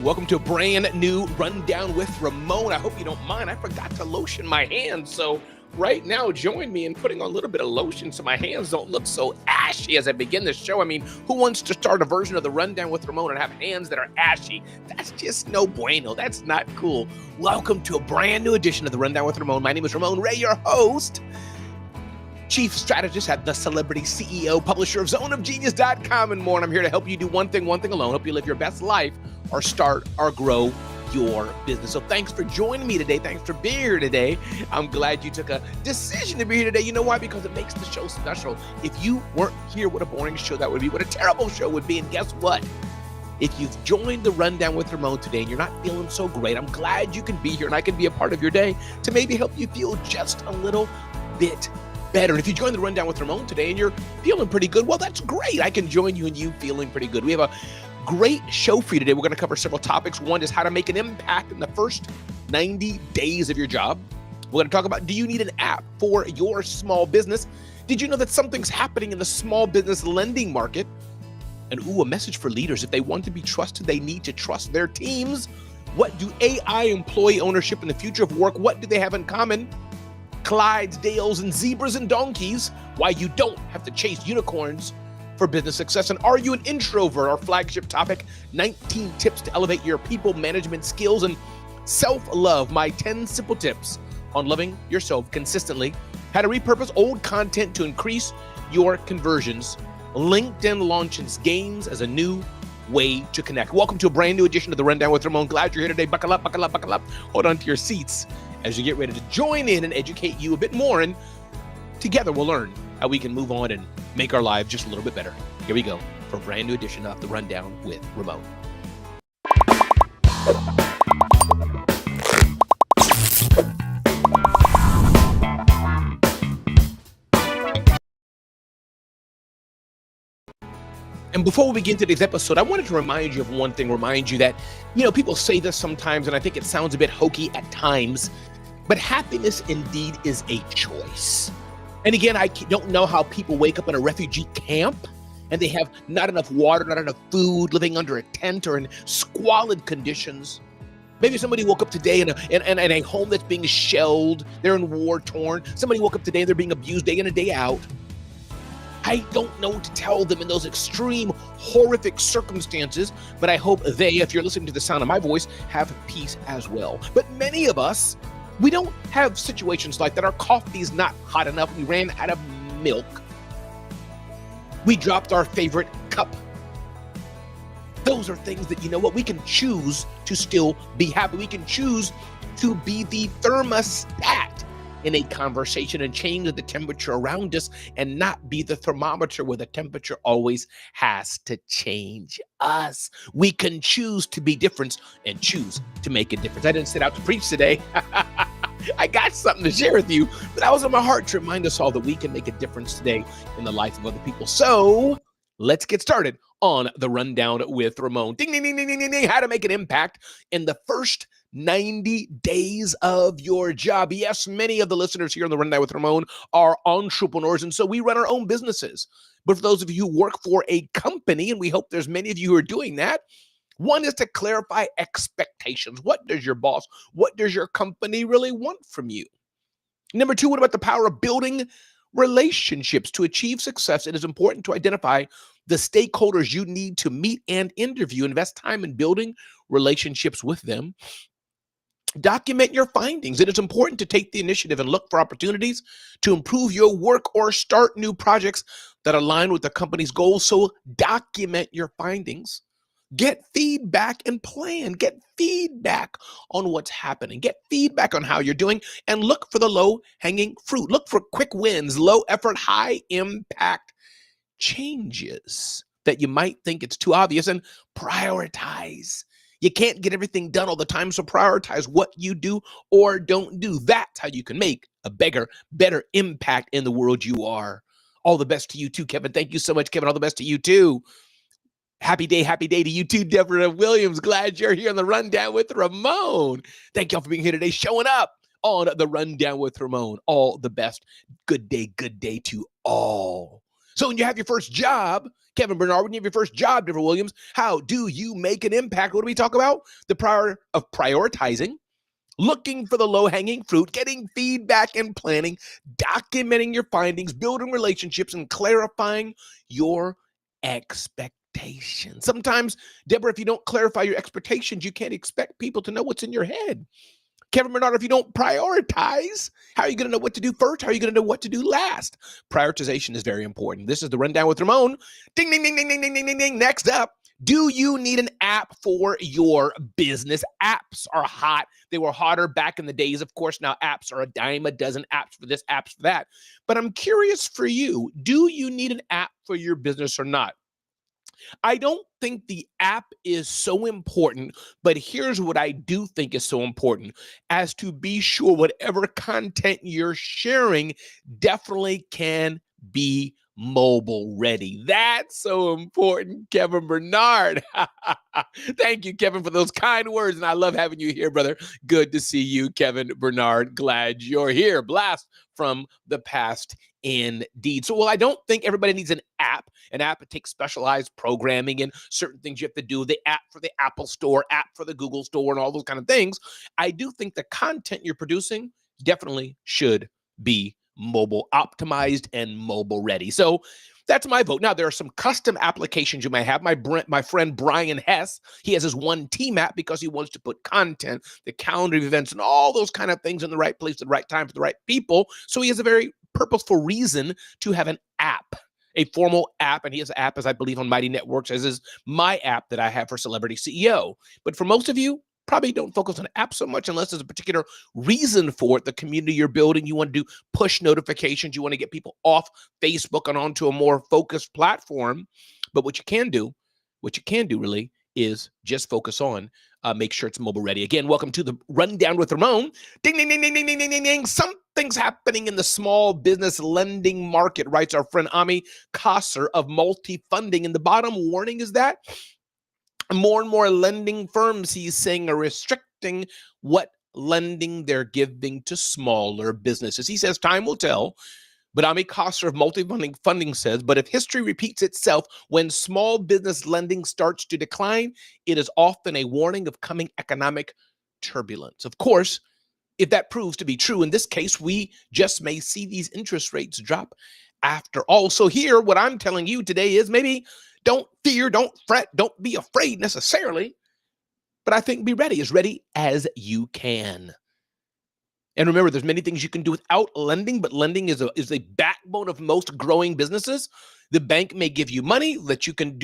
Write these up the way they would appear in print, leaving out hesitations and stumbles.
Welcome to a brand new Rundown with Ramon. I hope you don't mind. I forgot to lotion my hands. So right now, join me in putting on a little bit of lotion so my hands don't look so ashy as I begin the show. I mean, who wants to start a version of the Rundown with Ramon and have hands that are ashy? That's just no bueno. That's not cool. Welcome to a brand new edition of the Rundown with Ramon. My name is Ramon Ray, your host, Chief Strategist at The Celebrity CEO, publisher of zoneofgenius.com and more. And I'm here to help you do one thing alone, help you live your best life or start or grow your business. So thanks for joining me today. Thanks for being here today. I'm glad you took a decision to be here today. You know why? Because it makes the show special. If you weren't here, what a boring show that would be. What a terrible show would be. And guess what? If you've joined the Rundown with Ramon today and you're not feeling so great, I'm glad you can be here and I can be a part of your day to maybe help you feel just a little bit better. And if you join the Rundown with Ramon today and you're feeling pretty good, well, that's great. I can join you in you feeling pretty good. We have a great show for you today. We're going to cover several topics. One is how to make an impact in the first 90 days of your job. We're going to talk about, do you need an app for your small business? Did you know that something's happening in the small business lending market? And a message for leaders. If they want to be trusted, they need to trust their teams. What do AI, employee ownership, and the future of work, what do they have in common? Clydesdales and zebras and donkeys, why you don't have to chase unicorns for business success. And are you an introvert? Our flagship topic, 19 tips to elevate your people management skills and self-love. My 10 simple tips on loving yourself consistently. How to repurpose old content to increase your conversions. LinkedIn launches games as a new way to connect. Welcome to a brand new edition of the Rundown with Ramon. Glad you're here today. Buckle up, buckle up, buckle up. Hold on to your seats as you get ready to join in and educate you a bit more. And together we'll learn how we can move on and make our lives just a little bit better. Here we go for a brand new edition of the Rundown with Ramon. And before we begin today's episode, I wanted to remind you of one thing, remind you that, people say this sometimes, and I think it sounds a bit hokey at times, but happiness indeed is a choice. And again, I don't know how people wake up in a refugee camp and they have not enough water, not enough food, living under a tent or in squalid conditions. Maybe somebody woke up today in a home that's being shelled. They're in war torn. Somebody woke up today and they're being abused day in and day out. I don't know what to tell them in those extreme, horrific circumstances, but I hope they, if you're listening to the sound of my voice, have peace as well. But many of us, we don't have situations like that. Our coffee's not hot enough. We ran out of milk. We dropped our favorite cup. Those are things that, we can choose to still be happy. We can choose to be the thermostat in a conversation and change the temperature around us and not be the thermometer where the temperature always has to change us. We can choose to be different and choose to make a difference. I didn't set out to preach today. I got something to share with you, but that was on my heart to remind us all that we can make a difference today in the life of other people. So let's get started on the Rundown with Ramon. Ding, ding, ding, ding, ding, ding. How to make an impact in the first 90 days of your job. Yes, many of the listeners here on the Rundown with Ramon are entrepreneurs, and so we run our own businesses. But for those of you who work for a company, and we hope there's many of you who are doing that, one is to clarify expectations. What does your boss, what does your company really want from you? Number two, what about the power of building relationships? To achieve success, it is important to identify the stakeholders you need to meet and interview. Invest time in building relationships with them. Document your findings. It is important to take the initiative and look for opportunities to improve your work or start new projects that align with the company's goals. So document your findings. Get feedback and plan. Get feedback on what's happening. Get feedback on how you're doing and look for the low-hanging fruit. Look for quick wins, low effort, high impact changes that you might think it's too obvious, and prioritize. You can't get everything done all the time, so prioritize what you do or don't do. That's how you can make a better impact in the world you are. All the best to you too, Kevin. Thank you so much, Kevin. All the best to you too. Happy day to you too, Deborah Williams. Glad you're here on the Rundown with Ramon. Thank y'all for being here today, showing up on the Rundown with Ramon. All the best. Good day to all. So when you have your first job, Kevin Bernard, when you have your first job, Deborah Williams, how do you make an impact? What do we talk about? The power of prioritizing, looking for the low-hanging fruit, getting feedback and planning, documenting your findings, building relationships, and clarifying your expectations. Sometimes, Deborah, if you don't clarify your expectations, you can't expect people to know what's in your head. Kevin Bernard, if you don't prioritize, how are you going to know what to do first? How are you going to know what to do last? Prioritization is very important. This is the Rundown with Ramon. Ding, ding, ding, ding, ding, ding, ding, ding, ding. Next up, do you need an app for your business? Apps are hot. They were hotter back in the days. Of course, now apps are a dime a dozen, apps for this, apps for that. But I'm curious for you, do you need an app for your business or not? I don't think the app is so important, but here's what I do think is so important, as to be sure whatever content you're sharing definitely can be mobile ready. That's so important, Kevin Bernard. Thank you, Kevin, for those kind words. And I love having you here, brother. Good to see you, Kevin Bernard. Glad you're here. Blast from the past indeed. So, well, I don't think everybody needs an app. An app, it takes specialized programming and certain things you have to do. The app for the Apple Store, app for the Google Store, and all those kind of things. I do think the content you're producing definitely should be mobile optimized and mobile ready. So that's my vote. Now, there are some custom applications you might have. My friend Brian Hess, he has his One Team app because he wants to put content, the calendar of events, and all those kind of things in the right place at the right time for the right people. So he has a very purposeful reason to have an app, a formal app, and he has an app, as I believe, on Mighty Networks, as is my app that I have for Celebrity CEO. But for most of you, probably don't focus on apps so much unless there's a particular reason for it. The community you're building, you want to do push notifications, you want to get people off Facebook and onto a more focused platform. But what you can do really is just focus on make sure it's mobile ready. Again, welcome to the Rundown with Ramon. Ding, ding, ding, ding, ding, ding, ding, ding, ding. Something's happening in the small business lending market, writes our friend Ami Kasser of Multi-Funding. And the bottom warning is that more and more lending firms, he's saying, are restricting what lending they're giving to smaller businesses. He says time will tell, but Ami Kasser of Multi-Funding says, but if history repeats itself, when small business lending starts to decline, it is often a warning of coming economic turbulence. Of course, if that proves to be true, in this case, we just may see these interest rates drop after all. So here, what I'm telling you today is maybe don't fear, don't fret, don't be afraid necessarily, but I think be ready, as ready as you can. And remember, there's many things you can do without lending, but lending is a backbone of most growing businesses. The bank may give you money that you can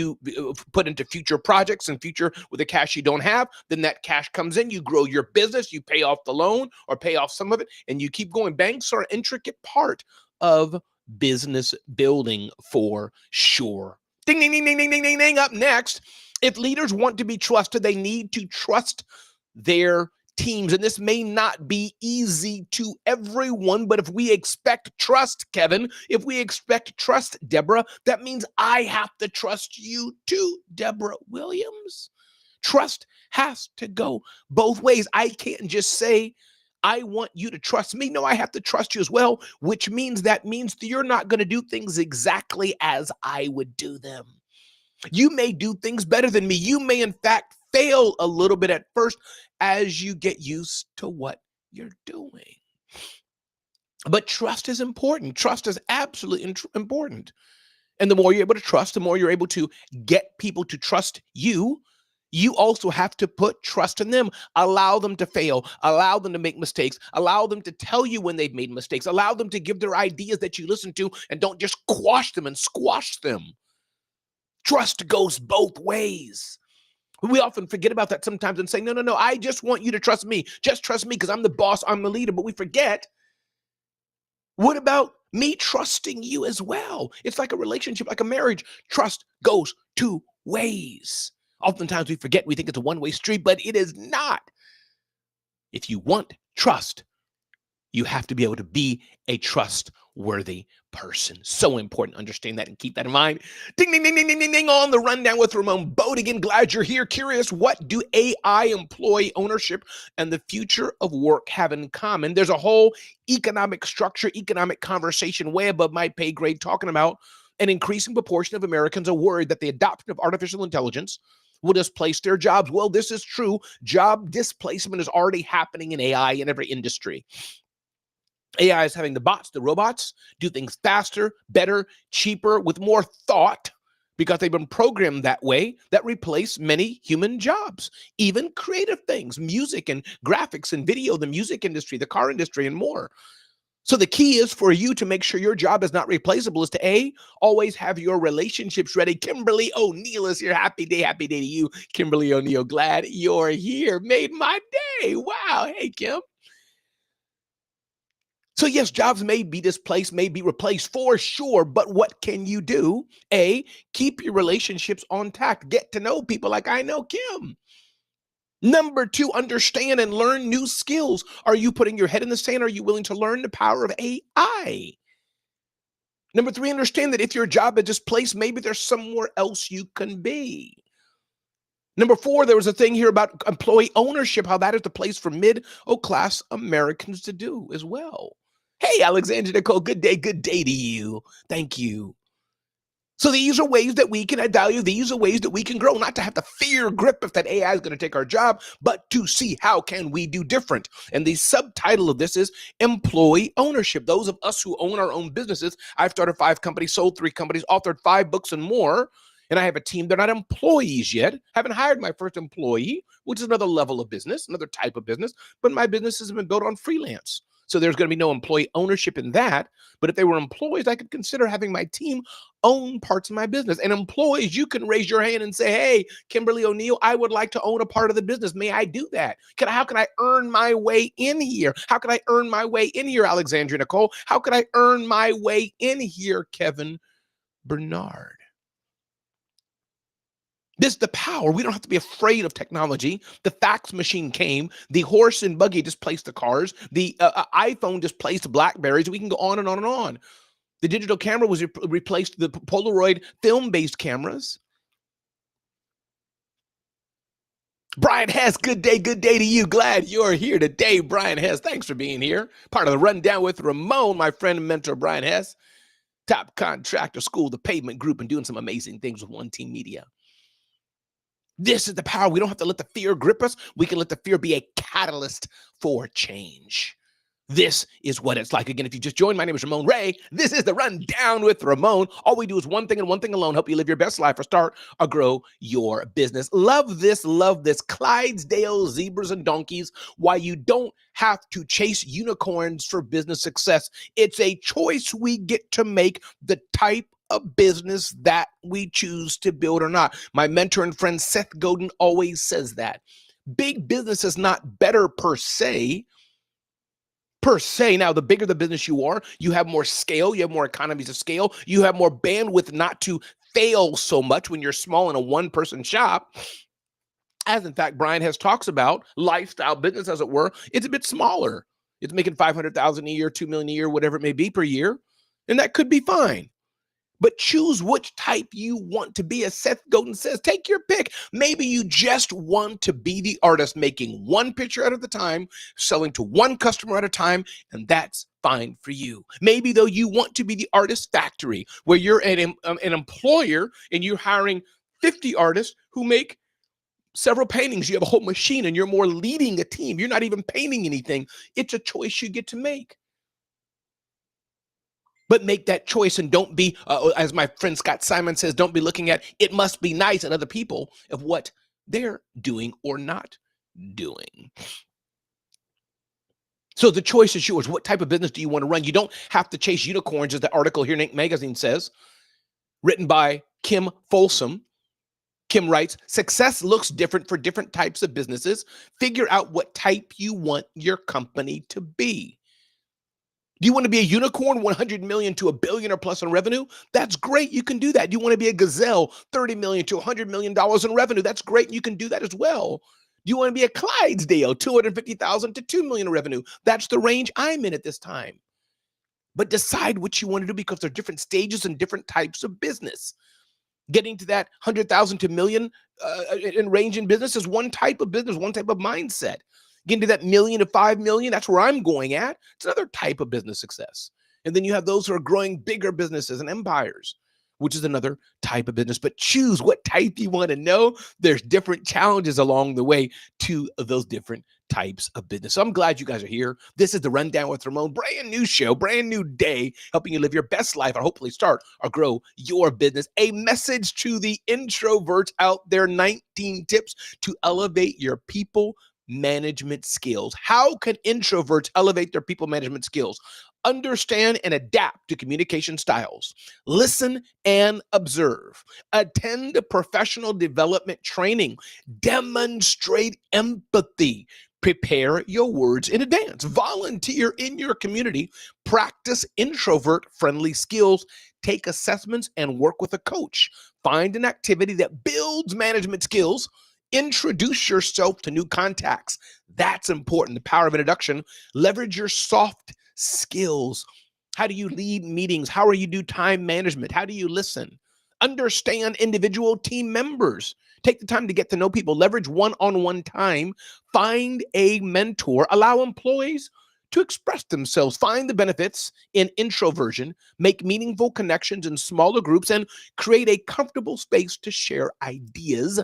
put into future projects and future with the cash you don't have. Then that cash comes in, you grow your business, you pay off the loan or pay off some of it, and you keep going. Banks are an intricate part of business building for sure. Ding, ding, ding, ding, ding, ding, ding, ding. Up next, if leaders want to be trusted, they need to trust their teams. And this may not be easy to everyone, but if we expect trust, Kevin, if we expect trust, Deborah, that means I have to trust you too, Deborah Williams. Trust has to go both ways. I can't just say, I want you to trust me. No, I have to trust you as well, which means that you're not going to do things exactly as I would do them. You may do things better than me. You may, in fact, fail a little bit at first as you get used to what you're doing. But trust is important. Trust is absolutely important. And the more you're able to trust, the more you're able to get people to trust you. You also have to put trust in them. Allow them to fail. Allow them to make mistakes. Allow them to tell you when they've made mistakes. Allow them to give their ideas that you listen to, and don't just quash them and squash them. Trust goes both ways. We often forget about that sometimes and say, no, I just want you to trust me. Just trust me because I'm the boss, I'm the leader. But we forget, what about me trusting you as well? It's like a relationship, like a marriage. Trust goes two ways. Oftentimes we forget, we think it's a one-way street, but it is not. If you want trust, you have to be able to be a trustworthy person. So important to understand that and keep that in mind. Ding, ding, ding, ding, ding, ding, ding, on the Rundown with Ramon Bodigan. Glad you're here. Curious, what do AI, employee ownership, and the future of work have in common? There's a whole economic structure, economic conversation way above my pay grade talking about An increasing proportion of Americans are worried that the adoption of artificial intelligence will displace their jobs. Well, this is true. Job displacement is already happening in AI in every industry. AI is having the bots, the robots, do things faster, better, cheaper, with more thought, because they've been programmed that way, that replace many human jobs, even creative things, music and graphics and video, the music industry, the car industry, and more. So the key is for you to make sure your job is not replaceable is to always have your relationships ready. Kimberly O'Neill is here. Happy day to you. Kimberly O'Neill, glad you're here. Made my day. Wow. Hey, Kim. So yes, jobs may be displaced, may be replaced for sure, but what can you do? Keep your relationships on tact. Get to know people like I know Kim. Number 2, understand and learn new skills. Are you putting your head in the sand? Are you willing to learn the power of AI? Number 3, understand that if your job is displaced, maybe there's somewhere else you can be. Number 4, there was a thing here about employee ownership, how that is the place for middle-class Americans to do as well. Hey, Alexandra Nicole, good day to you. Thank you. So these are ways that we can add value. These are ways that we can grow, not to have the fear grip if that AI is going to take our job, but to see how can we do different. And the subtitle of this is employee ownership. Those of us who own our own businesses, I've started 5 companies, sold 3 companies, authored 5 books and more. And I have a team. They're not employees yet. Haven't hired my first employee, which is another level of business, another type of business. But my business has been built on freelance. So there's going to be no employee ownership in that. But if they were employees, I could consider having my team own parts of my business. And employees, you can raise your hand and say, hey, Kimberly O'Neill, I would like to own a part of the business. May I do that? How can I earn my way in here? How can I earn my way in here, Alexandria Nicole? How can I earn my way in here, Kevin Bernard? This is the power. We don't have to be afraid of technology. The fax machine came. The horse and buggy displaced the cars. The iPhone displaced Blackberries. We can go on and on and on. The digital camera was replaced the Polaroid film-based cameras. Brian Hess, good day to you. Glad you're here today, Brian Hess. Thanks for being here. Part of the Rundown with Ramon, my friend and mentor, Brian Hess. Top contractor, school, the Pavement Group, and doing some amazing things with One Team Media. This is the power. We don't have to let the fear grip us. We can let the fear be a catalyst for change. This is what it's like. Again, if you just joined, my name is Ramon Ray. This is the Rundown with Ramon. All we do is one thing and one thing alone, help you live your best life or start or grow your business. Love this, love this. Clydesdale zebras and donkeys, why you don't have to chase unicorns for business success. It's a choice we get to make, the type of business that we choose to build or not. My mentor and friend Seth Godin always says that. Big business is not better per se. Now, the bigger the business you are, you have more scale, you have more economies of scale, you have more bandwidth not to fail so much when you're small in a one-person shop. As in fact, Brian has talks about lifestyle business, as it were, it's a bit smaller. It's making $500,000 a year, $2 million a year, whatever it may be per year. And that could be fine. But choose which type you want to be. As Seth Godin says, take your pick. Maybe you just want to be the artist, making one picture at a time, selling to one customer at a time, and that's fine for you. Maybe, though, you want to be the artist factory, where you're an employer and you're hiring 50 artists who make several paintings. You have a whole machine and you're more leading a team. You're not even painting anything. It's a choice you get to make. But make that choice and don't be, as my friend Scott Simon says, don't be looking at it must be nice at other people of what they're doing or not doing. So the choice is yours. What type of business do you want to run? You don't have to chase unicorns, as the article here in Inc. magazine says, written by Kim Folsom. Kim writes, success looks different for different types of businesses. Figure out what type you want your company to be. Do you want to be a unicorn, 100 million to $1 billion or plus in revenue? That's great. You can do that. Do you want to be a gazelle, $30 million to $100 million in revenue? That's great. You can do that as well. Do you want to be a Clydesdale, 250,000 to 2 million in revenue? That's the range I'm in at this time. But decide what you want to do, because there are different stages and different types of business. Getting to that 100,000 to million in range in business is one type of business, one type of mindset. Getting to that million to 5 million, that's where I'm going at. It's another type of business success. And then you have those who are growing bigger businesses and empires. which is another type of business. But choose what type you want to know. There's different challenges along the way to those different types of business. So I'm glad you guys are here. This is the Rundown with Ramon, brand new show, brand new day, helping you live your best life or hopefully start or grow your business. A message to the introverts out there, 19 tips to elevate your people management skills. How can introverts elevate their people management skills? Understand and adapt to communication styles. Listen and observe. Attend professional development training. Demonstrate empathy. Prepare your words in advance. Volunteer in your community. Practice introvert-friendly skills. Take assessments and work with a coach. Find an activity that builds management skills. Introduce yourself to new contacts. That's important. The power of introduction. Leverage your soft skills. How do you lead meetings? How do you do time management? How do you listen? Understand individual team members. Take the time to get to know people. Leverage one-on-one time. Find a mentor. Allow employees to express themselves. Find the benefits in introversion. Make meaningful connections in smaller groups and create a comfortable space to share ideas.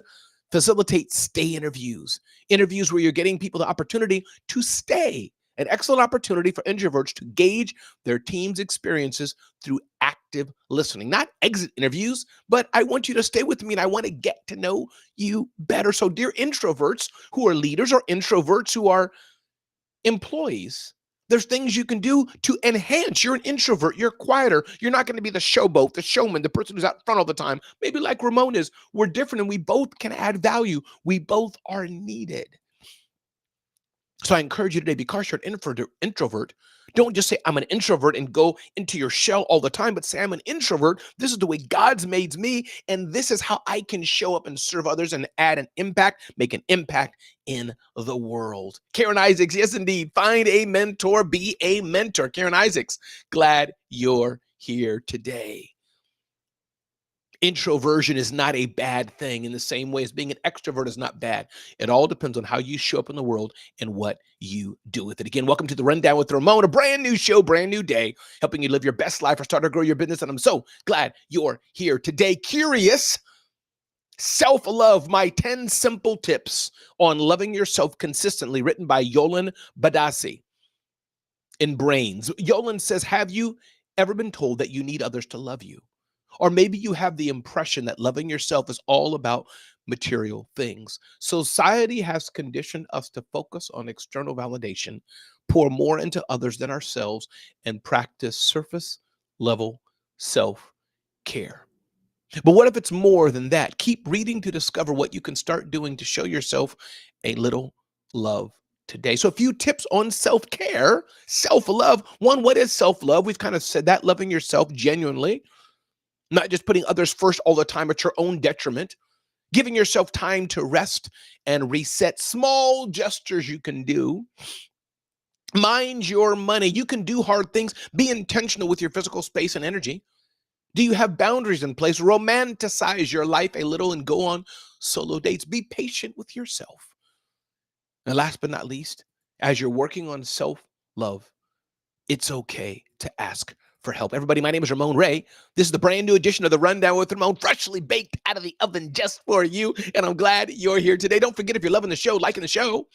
Facilitate stay interviews. Interviews where you're getting people the opportunity to stay. An excellent opportunity for introverts to gauge their team's experiences through active listening. Not exit interviews, but I want you to stay with me and I want to get to know you better. So, dear introverts who are leaders or introverts who are employees, there's things you can do to enhance. You're an introvert. You're quieter. You're not going to be the showboat, the showman, the person who's out front all the time. Maybe like Ramon is. We're different and we both can add value. We both are needed. So I encourage you today, because you're an introvert, don't just say, I'm an introvert and go into your shell all the time, but say, I'm an introvert. This is the way God's made me, and this is how I can show up and serve others and add an impact, make an impact in the world. Karen Isaacs, yes, indeed. Find a mentor, be a mentor. Karen Isaacs, glad you're here today. Introversion is not a bad thing in the same way as being an extrovert is not bad. It all depends on how you show up in the world and what you do with it. Again, welcome to the Rundown with Ramon, a brand new show, brand new day, helping you live your best life or start or grow your business. And I'm so glad you're here today. Curious, self-love, my 10 simple tips on loving yourself consistently, written by Yolan Badasi in Brains. Yolan says, have you ever been told that you need others to love you? Or maybe you have the impression that loving yourself is all about material things. Society has conditioned us to focus on external validation, pour more into others than ourselves, and practice surface level self-care. But what if it's more than that? Keep reading to discover what you can start doing to show yourself a little love today. So a few tips on self-care, self-love. One, what is self-love? We've kind of said that, loving yourself genuinely. Not just putting others first all the time at your own detriment. Giving yourself time to rest and reset. Small gestures you can do. Mind your money. You can do hard things. Be intentional with your physical space and energy. Do you have boundaries in place? Romanticize your life a little and go on solo dates. Be patient with yourself. And last but not least, as you're working on self-love, it's okay to ask for help. Everybody, my name is Ramon Ray. This is the brand new edition of the Rundown with Ramon, freshly baked out of the oven just for you. And I'm glad you're here today. Don't forget, if you're loving the show, liking the show,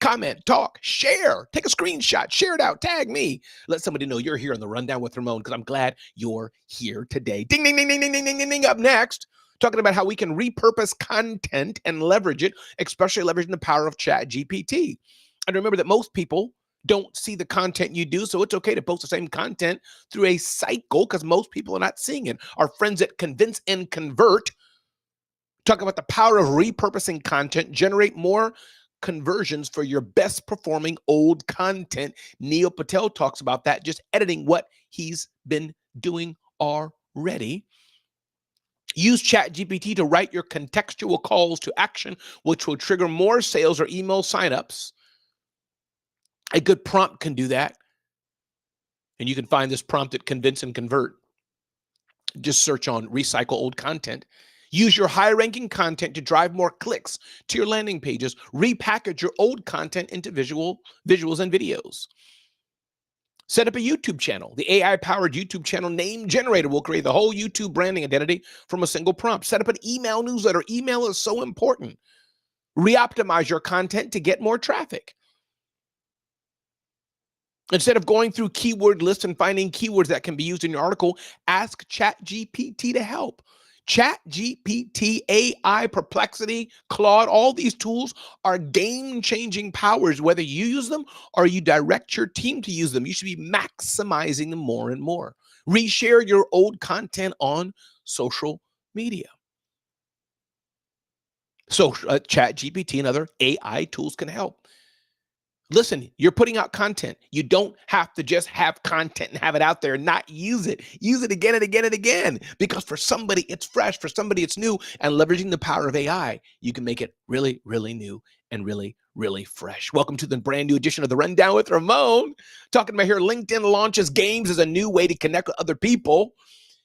comment, talk, share, take a screenshot, share it out, tag me. Let somebody know you're here on the Rundown with Ramon, because I'm glad you're here today. Ding, ding, ding, ding, ding, ding, ding, ding, ding. Up next, talking about how we can repurpose content and leverage it, especially leveraging the power of ChatGPT. And remember that most people don't see the content you do, so it's okay to post the same content through a cycle, because most people are not seeing it. Our friends at Convince and Convert talk about the power of repurposing content, generate more conversions for your best performing old content. Neil Patel talks about that, just editing what he's been doing already. Use ChatGPT to write your contextual calls to action, which will trigger more sales or email signups. A good prompt can do that. And you can find this prompt at Convince and Convert. Just search on recycle old content. Use your high-ranking content to drive more clicks to your landing pages. Repackage your old content into visuals and videos. Set up a YouTube channel. The AI-powered YouTube channel name generator will create the whole YouTube branding identity from a single prompt. Set up an email newsletter. Email is so important. Re-optimize your content to get more traffic. Instead of going through keyword lists and finding keywords that can be used in your article, ask ChatGPT to help. ChatGPT, AI, Perplexity, Claude, all these tools are game-changing powers. Whether you use them or you direct your team to use them, you should be maximizing them more and more. Reshare your old content on social media. So ChatGPT and other AI tools can help. Listen, you're putting out content. You don't have to just have content and have it out there and not use it. Use it again and again and again, because for somebody it's fresh, for somebody it's new, and leveraging the power of AI, you can make it really, really new and really, really fresh. Welcome to the brand new edition of The Rundown with Ramon. Talking about here, LinkedIn launches games as a new way to connect with other people.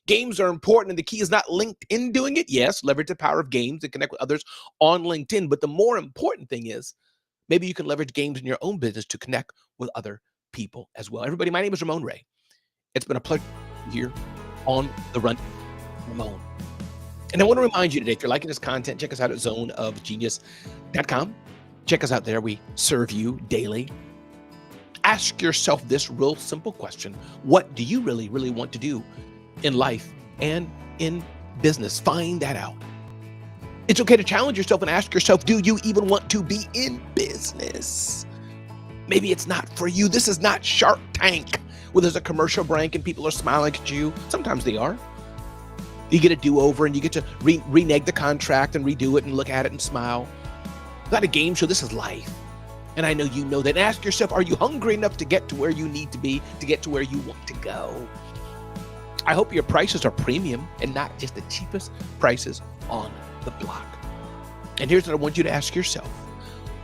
Games are important, and the key is not LinkedIn doing it. Yes, leverage the power of games to connect with others on LinkedIn, but the more important thing is, maybe you can leverage games in your own business to connect with other people as well. Everybody, my name is Ramon Ray. It's been a pleasure here on The Run, Ramon. And I want to remind you today, if you're liking this content, check us out at zoneofgenius.com. Check us out there. We serve you daily. Ask yourself this real simple question. What do you really, really want to do in life and in business? Find that out. It's okay to challenge yourself and ask yourself, do you even want to be in business? Maybe it's not for you. This is not Shark Tank, where there's a commercial break and people are smiling at you. Sometimes they are. You get a do-over and you get to renege the contract and redo it and look at it and smile. It's not a game show. This is life. And I know you know that. And ask yourself, are you hungry enough to get to where you need to be, to get to where you want to go? I hope your prices are premium and not just the cheapest prices on the block. And here's what I want you to ask yourself.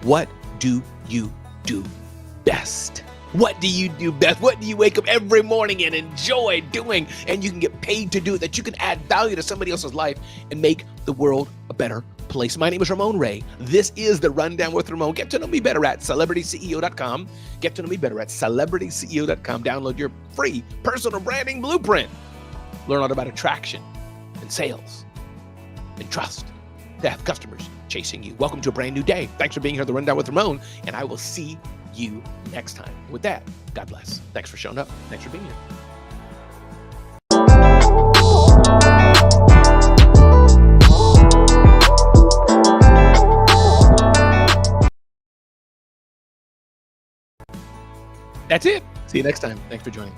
What do you do best? What do you do best? What do you wake up every morning and enjoy doing, and you can get paid to do it, that you can add value to somebody else's life and make the world a better place? My name is Ramon Ray. This is The Rundown with Ramon. Get to know me better at CelebrityCEO.com. Get to know me better at CelebrityCEO.com. Download your free personal branding blueprint. Learn all about attraction and sales and trust to have customers chasing you. Welcome to a brand new day. Thanks for being here at The Rundown with Ramon, and I will see you next time. With that, God bless. Thanks for showing up. Thanks for being here. That's it. See you next time. Thanks for joining.